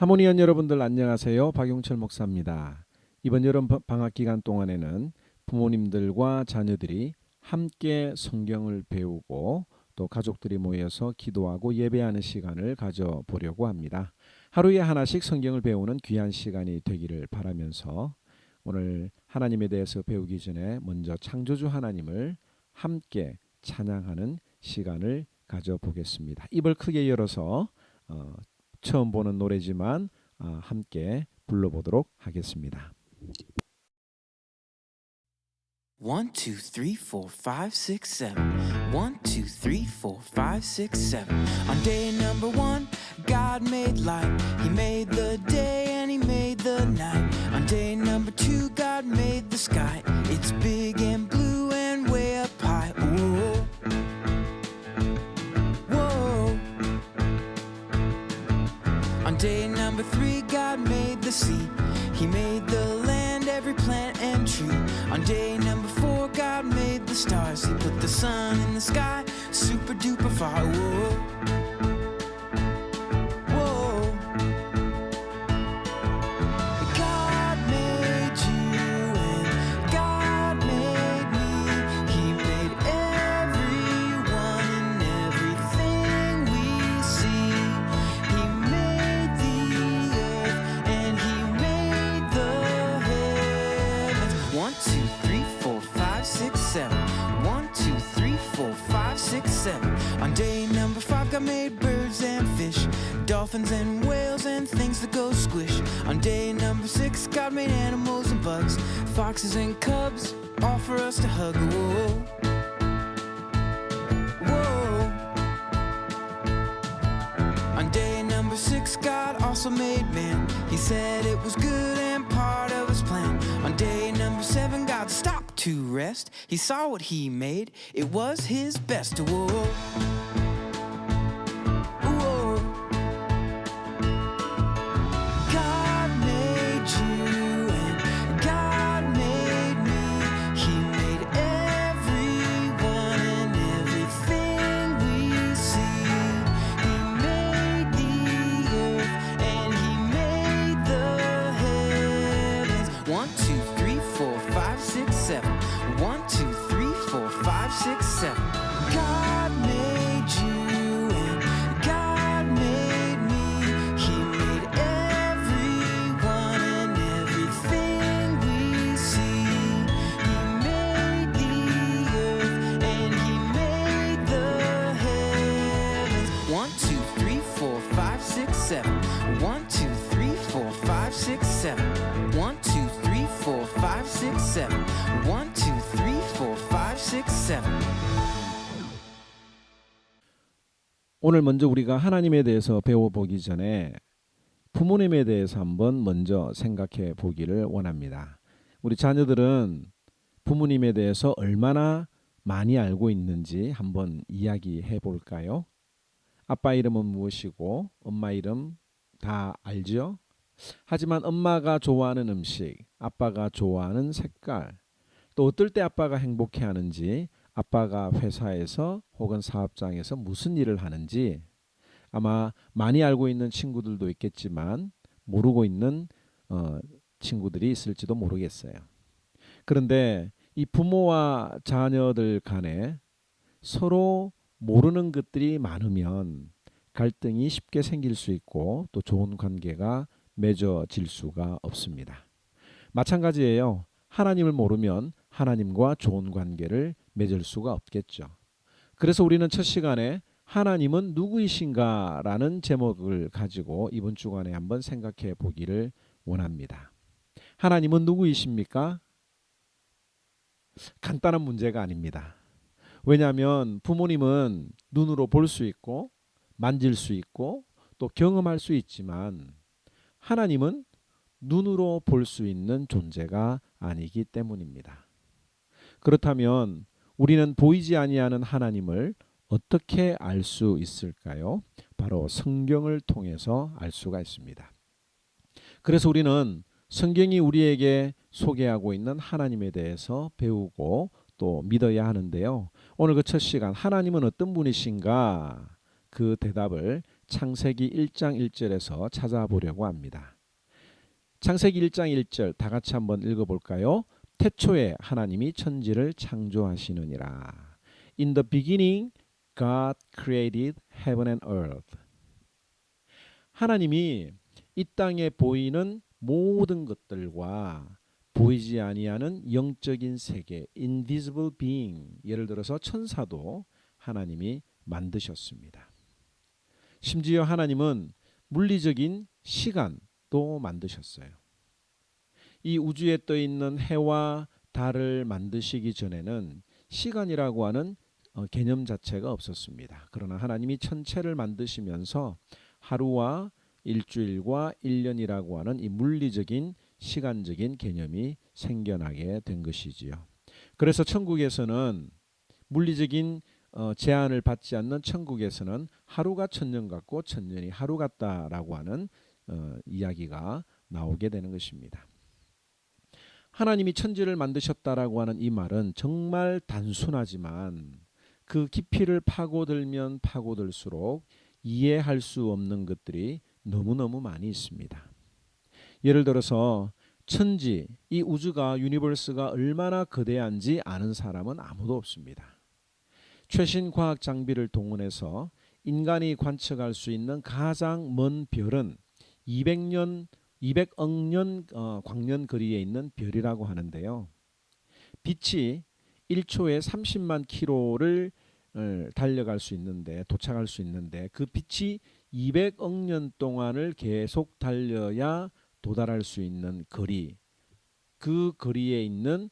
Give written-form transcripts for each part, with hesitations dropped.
하모니언 여러분들 안녕하세요. 박용철 목사입니다. 이번 여름 방학 기간 동안에는 부모님들과 자녀들이 함께 성경을 배우고 또 가족들이 모여서 기도하고 예배하는 시간을 가져보려고 합니다. 하루에 하나씩 성경을 배우는 귀한 시간이 되기를 바라면서 오늘 하나님에 대해서 배우기 전에 먼저 창조주 하나님을 함께 찬양하는 시간을 가져보겠습니다. 입을 크게 열어서 처음 보는 노래지만 함께 불러보도록 하겠습니다. 1, 2, 3, 4, 5, 6, 7. 1, 2, 3, 4, 5, 6, 7. On day number 1, God made light. He made the day and He made the night. On day number 2, God made the sky. It's big and blue and way up high. Whoa. Whoa. On day number 3, God made the sea. He made the land, every plant and tree. On day number 4, God made the stars. He put the sun in the sky, super duper far. Whoa. Whoa. God made you and God made me. He made everyone and everything we see. He made the earth and He made the heavens. 1, 2, 3, 4, 5, 6, 7. 1, 2, 3, 4, 5, 6, 7. On day number 5, God made birds and fish, dolphins and whales and things that go squish. On day number 6, God made animals and bugs, foxes and cubs, all for us to hug. Whoa. Whoa. On day number 6, God also made man. He said it was good and part of His plan. On day number 7, God stopped to rest. He saw what He made. It was His best. Whoa. Whoa. God made you and God made me. He made everyone and everything we see. He made the earth and He made the heavens. 1, 2, 3, 4, 5, 6, 7. 1, 2, 3, 4, 5, 6, 7. God made you and God made me. He made everyone and everything we see. He made the earth and He made the heavens. 1, 2, 3, 4, 5, 6, 7. 1, 2, 3, 4, 5, 6, 7. 1, 2, 3, 4, 5, 6, 7. 1, 2, 3, 4, 5, 6, 7. 오늘 먼저 우리가 하나님에 대해서 배워보기 전에 부모님에 대해서 한번 먼저 생각해 보기를 원합니다. 우리 자녀들은 부모님에 대해서 얼마나 많이 알고 있는지 한번 이야기해 볼까요? 아빠 이름은 무엇이고 엄마 이름 다 알죠? 하지만 엄마가 좋아하는 음식, 아빠가 좋아하는 색깔, 또 어떨 때 아빠가 행복해하는지, 아빠가 회사에서 혹은 사업장에서 무슨 일을 하는지 아마 많이 알고 있는 친구들도 있겠지만 모르고 있는 친구들이 있을지도 모르겠어요. 그런데 이 부모와 자녀들 간에 서로 모르는 것들이 많으면 갈등이 쉽게 생길 수 있고 또 좋은 관계가 맺어질 수가 없습니다. 마찬가지예요. 하나님을 모르면 하나님과 좋은 관계를 맺을 수가 없겠죠. 그래서 우리는 첫 시간에 하나님은 누구이신가 라는 제목을 가지고 이번 주간에 한번 생각해 보기를 원합니다. 하나님은 누구이십니까? 간단한 문제가 아닙니다. 왜냐하면 부모님은 눈으로 볼 수 있고 만질 수 있고 또 경험할 수 있지만 하나님은 눈으로 볼 수 있는 존재가 아니기 때문입니다. 그렇다면 우리는 보이지 아니하는 하나님을 어떻게 알 수 있을까요? 바로 성경을 통해서 알 수가 있습니다. 그래서 우리는 성경이 우리에게 소개하고 있는 하나님에 대해서 배우고 또 믿어야 하는데요. 오늘 그 첫 시간 하나님은 어떤 분이신가 그 대답을 창세기 1장 1절에서 찾아보려고 합니다. 창세기 1장 1절 다 같이 한번 읽어볼까요? 태초에 하나님이 천지를 창조하시느니라. In the beginning, God created heaven and earth. 하나님이 이 땅에 보이는 모든 것들과 보이지 아니하는 영적인 세계, invisible being, 예를 들어서 천사도 하나님이 만드셨습니다. 심지어 하나님은 물리적인 시간도 만드셨어요. 이 우주에 떠 있는 해와 달을 만드시기 전에는 시간이라고 하는 개념 자체가 없었습니다. 그러나 하나님이 천체를 만드시면서 하루와 일주일과 1년이라고 하는 이 물리적인 시간적인 개념이 생겨나게 된 것이지요. 그래서 천국에서는 물리적인 제한을 받지 않는 천국에서는 하루가 천년 같고 천년이 하루 같다라고 하는 이야기가 나오게 되는 것입니다. 하나님이 천지를 만드셨다라고 하는 이 말은 정말 단순하지만 그 깊이를 파고들면 파고들수록 이해할 수 없는 것들이 너무너무 많이 있습니다. 예를 들어서 천지, 이 우주가 유니버스가 얼마나 거대한지 아는 사람은 아무도 없습니다. 최신 과학 장비를 동원해서 인간이 관측할 수 있는 가장 먼 별은 200억 년 광년 거리에 있는 별이라고 하는데요. 빛이 1초에 30만 킬로를 달려갈 수 있는데 도착할 수 있는데 그 빛이 200억 년 동안을 계속 달려야 도달할 수 있는 거리, 그 거리에 있는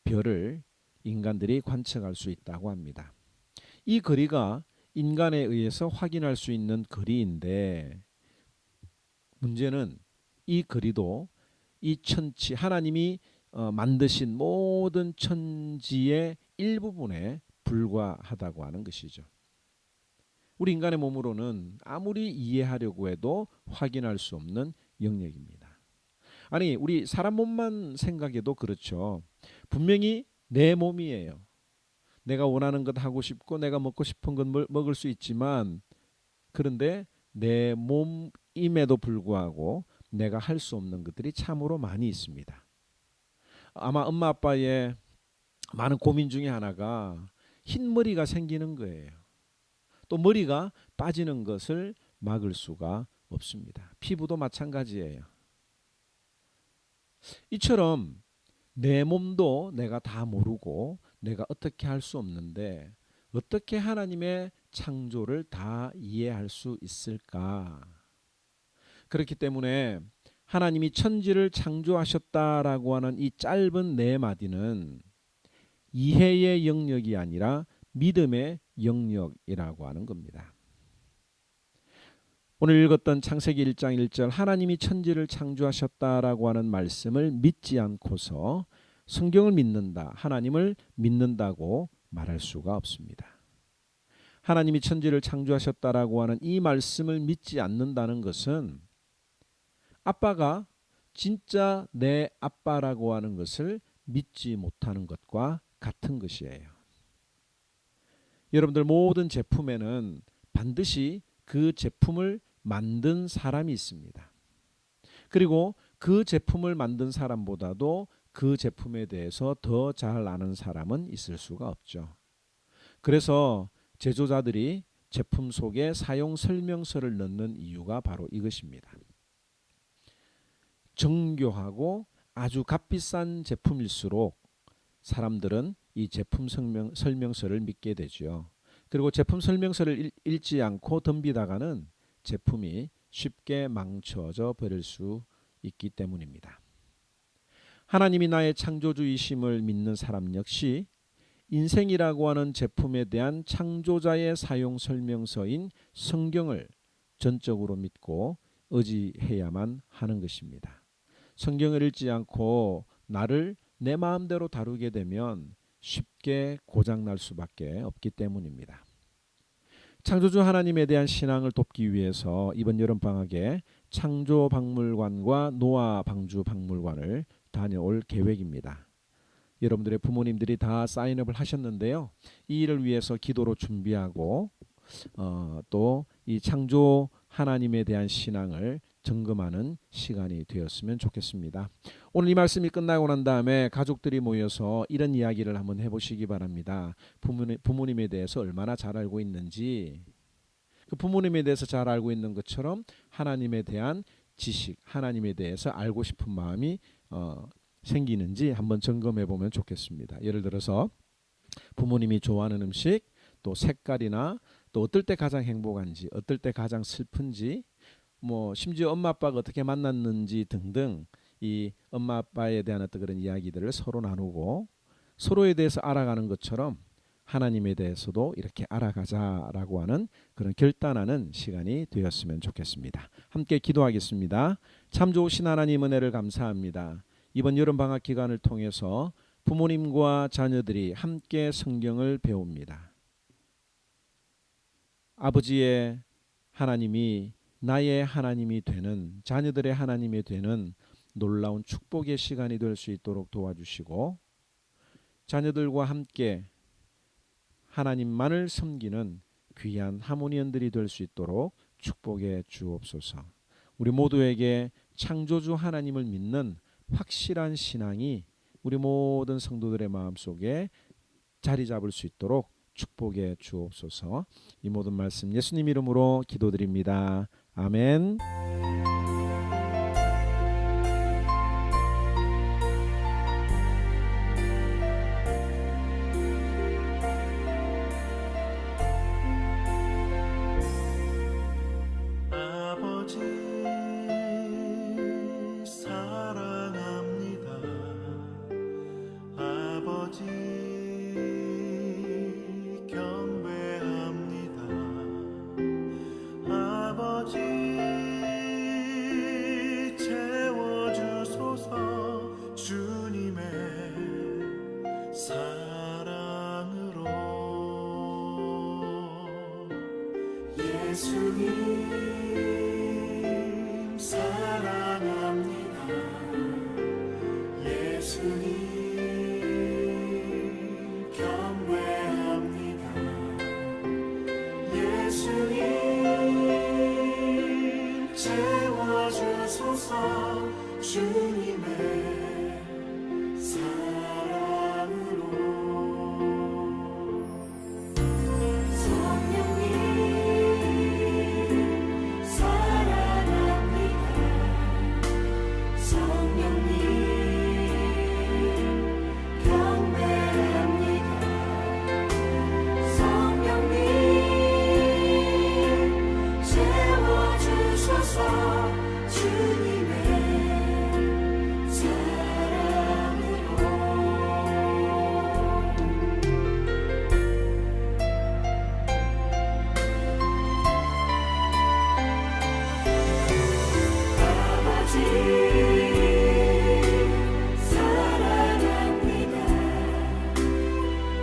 별을 인간들이 관측할 수 있다고 합니다. 이 거리가 인간에 의해서 확인할 수 있는 거리인데 문제는 이 거리도 이 천지 하나님이 만드신 모든 천지의 일부분에 불과하다고 하는 것이죠. 우리 인간의 몸으로는 아무리 이해하려고 해도 확인할 수 없는 영역입니다. 아니 우리 사람 몸만 생각해도 그렇죠. 분명히 내 몸이에요. 내가 원하는 것 하고 싶고 내가 먹고 싶은 것 먹을 수 있지만 그런데 내 몸임에도 불구하고 내가 할 수 없는 것들이 참으로 많이 있습니다. 아마 엄마 아빠의 많은 고민 중에 하나가 흰머리가 생기는 거예요. 또 머리가 빠지는 것을 막을 수가 없습니다. 피부도 마찬가지예요. 이처럼 내 몸도 내가 다 모르고 내가 어떻게 할 수 없는데 어떻게 하나님의 창조를 다 이해할 수 있을까? 그렇기 때문에 하나님이 천지를 창조하셨다라고 하는 이 짧은 네 마디는 이해의 영역이 아니라 믿음의 영역이라고 하는 겁니다. 오늘 읽었던 창세기 1장 1절 하나님이 천지를 창조하셨다라고 하는 말씀을 믿지 않고서 성경을 믿는다, 하나님을 믿는다고 말할 수가 없습니다. 하나님이 천지를 창조하셨다라고 하는 이 말씀을 믿지 않는다는 것은 아빠가 진짜 내 아빠라고 하는 것을 믿지 못하는 것과 같은 것이에요. 여러분들 모든 제품에는 반드시 그 제품을 만든 사람이 있습니다. 그리고 그 제품을 만든 사람보다도 그 제품에 대해서 더 잘 아는 사람은 있을 수가 없죠. 그래서 제조자들이 제품 속에 사용 설명서를 넣는 이유가 바로 이것입니다. 정교하고 아주 값비싼 제품일수록 사람들은 이 제품 설명서를 믿게 되죠. 그리고 제품 설명서를 읽지 않고 덤비다가는 제품이 쉽게 망쳐져 버릴 수 있기 때문입니다. 하나님이 나의 창조주이심을 믿는 사람 역시 인생이라고 하는 제품에 대한 창조자의 사용 설명서인 성경을 전적으로 믿고 의지해야만 하는 것입니다. 성경을 읽지 않고 나를 내 마음대로 다루게 되면 쉽게 고장날 수밖에 없기 때문입니다. 창조주 하나님에 대한 신앙을 돕기 위해서 이번 여름방학에 창조박물관과 노아방주박물관을 다녀올 계획입니다. 여러분들의 부모님들이 다 사인업을 하셨는데요. 이 일을 위해서 기도로 준비하고 또 이 창조 하나님에 대한 신앙을 점검하는 시간이 되었으면 좋겠습니다. 오늘 이 말씀이 끝나고 난 다음에 가족들이 모여서 이런 이야기를 한번 해보시기 바랍니다. 부모님에 대해서 얼마나 잘 알고 있는지, 그 부모님에 대해서 잘 알고 있는 것처럼 하나님에 대한 지식, 하나님에 대해서 알고 싶은 마음이 생기는지 한번 점검해 보면 좋겠습니다. 예를 들어서 부모님이 좋아하는 음식, 또 색깔이나 또 어떨 때 가장 행복한지, 어떨 때 가장 슬픈지, 뭐 심지어 엄마 아빠가 어떻게 만났는지 등등 이 엄마 아빠에 대한 어떤 그런 이야기들을 서로 나누고 서로에 대해서 알아가는 것처럼 하나님에 대해서도 이렇게 알아가자라고 하는 그런 결단하는 시간이 되었으면 좋겠습니다. 함께 기도하겠습니다. 참 좋으신 하나님 은혜를 감사합니다. 이번 여름 방학 기간을 통해서 부모님과 자녀들이 함께 성경을 배웁니다. 아버지의 하나님이 나의 하나님이 되는, 자녀들의 하나님이 되는 놀라운 축복의 시간이 될 수 있도록 도와주시고, 자녀들과 함께 하나님만을 섬기는 귀한 하모니언들이 될 수 있도록 축복해 주옵소서. 우리 모두에게 창조주 하나님을 믿는 확실한 신앙이 우리 모든 성도들의 마음속에 자리 잡을 수 있도록 축복해 주옵소서. 이 모든 말씀 예수님 이름으로 기도드립니다. 아멘. 아버지 사랑합니다. 아버지 경배합니다. 아버지 채워주소서 주님의 사랑으로. 예수님 사랑합니다. 예수님 경배합니다. 예수님 채워주소서 주님의 사랑으로. 성령님 사랑합니다. 성령님 경배합니다. 성령님 채워주소서 주님의 사랑으로. 아버지 사랑합니다.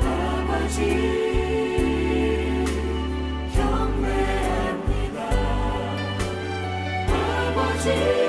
아버지 경배합니다. 아버지